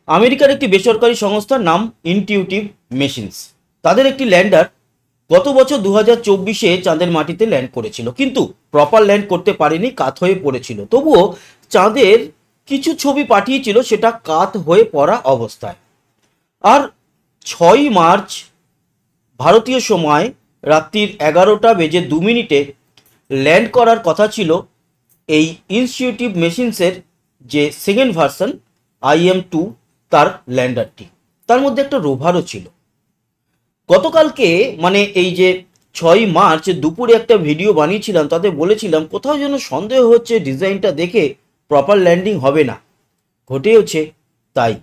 আমেরিকার একটি বেসরকারি সংস্থার নাম ইনটিউটিভ মেশিনস, তাদের একটি ল্যান্ডার গত বছর 2024-এ চাঁদের মাটিতে ল্যান্ড করেছিল, কিন্তু প্রপার ল্যান্ড করতে পারেনি, কাত হয়ে পড়েছিল। তবুও চাঁদের কিছু ছবি পাঠিয়েছিল, সেটা কাত হয়ে পড়া অবস্থায়। আর 6 মার্চ ভারতীয় সময় রাত্রির 11:02 ল্যান্ড করার কথা ছিল এই ইনস্টিটিউটিভ মেশিনসের যে সেকেন্ড ভার্সন IM-2 তার ল্যান্ডারটি। তার মধ্যে একটা রোভারও ছিল। গতকালকে মানে এই যে 6 মার্চ দুপুরে একটা ভিডিও বানিয়েছিলাম, তাতে বলেছিলাম কোথাও যেন সন্দেহ হচ্ছে ডিজাইনটা দেখে প্রপার ল্যান্ডিং হবে না, ঘটেওছে তাই।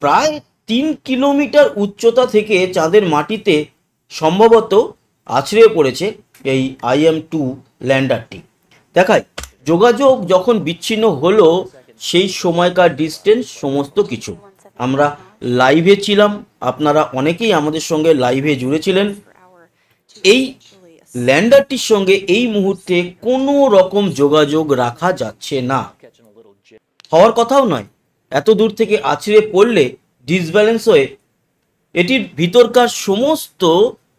প্রায় 3 কিলোমিটার উচ্চতা থেকে চাঁদের মাটিতে সম্ভবত আছড়ে পড়েছে এই IM-2 ল্যান্ডারটি। দেখায় যোগাযোগ যখন বিচ্ছিন্ন হলো সেই সময়কার ডিস্টেন্স সমস্ত কিছু। আমরা লাইভে ছিলাম, আপনারা অনেকেই আমাদের সঙ্গে লাইভে জুড়েছিলেন। এই ল্যান্ডারটির সঙ্গে এই মুহূর্তে কোনো রকম যোগাযোগ রাখা যাচ্ছে না, হওয়ার কথাও নয়। এত দূর থেকে আছড়ে পড়লে ডিসব্যালেন্স হয়ে এটির ভিতরকার সমস্ত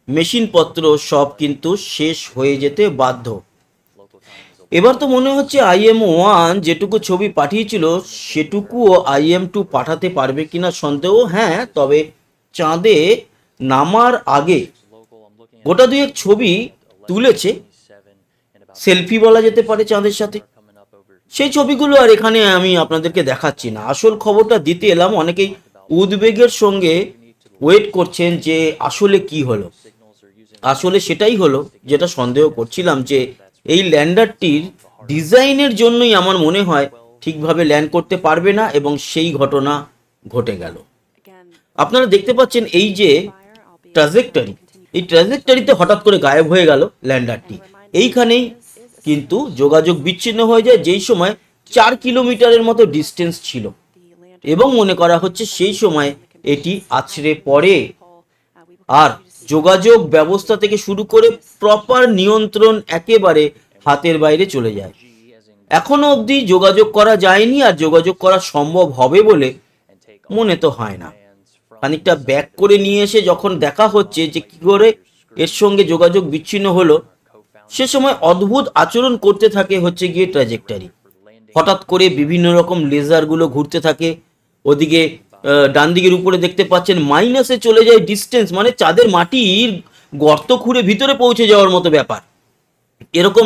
মেশিনপত্র সব কিন্তু শেষ হয়ে যেতে বাধ্য। এবার তো মনে হচ্ছে IM-1 যেটুকু ছবি পাঠিয়েছিল সেটুকুও IM-2 পাঠাতে পারবে কিনা সন্দেহ। হ্যাঁ, তবে চাঁদে নামার আগে গোটা দুয়েক ছবি তুলেছে, সেলফি বলা যেতে পারে চাঁদের সাথে। সেই ছবিগুলো আর এখানে আমি আপনাদেরকে দেখাচ্ছি না। আসল খবরটা দিতে এলাম। অনেকেই উদ্বেগের সঙ্গে ওয়েট করছেন যে আসলে কি হলো। আসলে সেটাই হলো যেটা সন্দেহ করছিলাম, যে এই ল্যান্ডারটির ডিজাইনের জন্যই আমার মনে হয় ঠিকভাবে ল্যান্ড করতে পারবে না, এবং সেই ঘটনা ঘটে গেল। আপনারা দেখতে পাচ্ছেন এই যে ট্র্যাজেক্টরি, এই ট্র্যাজেক্টরিতে হঠাৎ করে গায়েব হয়ে গেল ল্যান্ডারটি। এইখানেই কিন্তু যোগাযোগ বিচ্ছিন্ন হয়ে যায়, যেই সময় 4 কিলোমিটারের মতো ডিস্টেন্স ছিল, এবং মনে করা হচ্ছে সেই সময় এটি আছড়ে পড়ে। আর যোগাযোগ ব্যবস্থা থেকে শুরু করে প্রপার নিয়ন্ত্রণ একেবারে হাতের বাইরে চলে যায়। এখনো অবধি যোগাযোগ করা যায়নি, আর যোগাযোগ করা সম্ভব হবে বলে মনে তো হয় না। খানিকটা ব্যাক করে নিয়ে এসে যখন দেখা হচ্ছে যে কি করে এর সঙ্গে যোগাযোগ বিচ্ছিন্ন হলো, সে সময় অদ্ভুত আচরণ করতে থাকে হচ্ছে গিয়ে ট্র্যাজেক্টরি। হঠাৎ করে বিভিন্ন রকম লেজারগুলো ঘুরতে থাকে। ওদিকে ডান দিকের উপরে দেখতে পাচ্ছেন মাইনাসে চলে যায় ডিস্টেন্স, মানে চাঁদের মাটির গর্ত খুঁড়ে ভিতরে পৌঁছে যাওয়ার মতো ব্যাপার। এরকম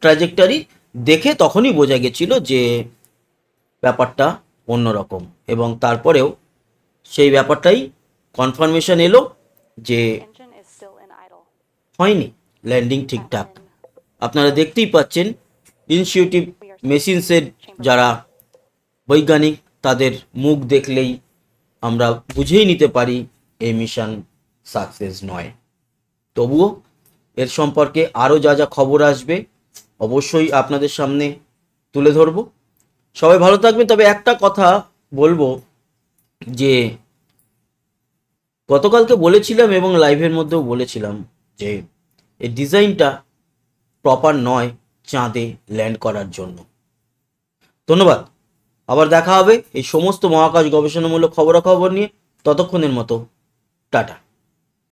ট্র্যাজেক্টরি দেখে তখনই বোঝা গেছিল যে ব্যাপারটা অন্যরকম, এবং তারপরেও সেই ব্যাপারটাই কনফার্মেশন এলো যে হয়নি ল্যান্ডিং ঠিকঠাক। আপনারা দেখতেই পাচ্ছেন ইনস্টিটিউটিভ মেশিনসের যারা বৈজ্ঞানিক, তাদের মুখ দেখলেই আমরা বুঝেই নিতে পারি এই মিশন সাকসেস নয়। তবুও এর সম্পর্কে আরও যা যা খবর আসবে অবশ্যই আপনাদের সামনে তুলে ধরব। সবাই ভালো থাকবেন। তবে একটা কথা বলবো, যে গতকালকে বলেছিলাম এবং লাইভের মধ্যেও বলেছিলাম যে এই ডিজাইনটা প্রপার নয় চাঁদে ল্যান্ড করার জন্য। ধন্যবাদ। আবার দেখা হবে এই সমস্ত মহাকাশ গবেষণামূলক খবরাখবর নিয়ে। ততক্ষণের মতো টাটা।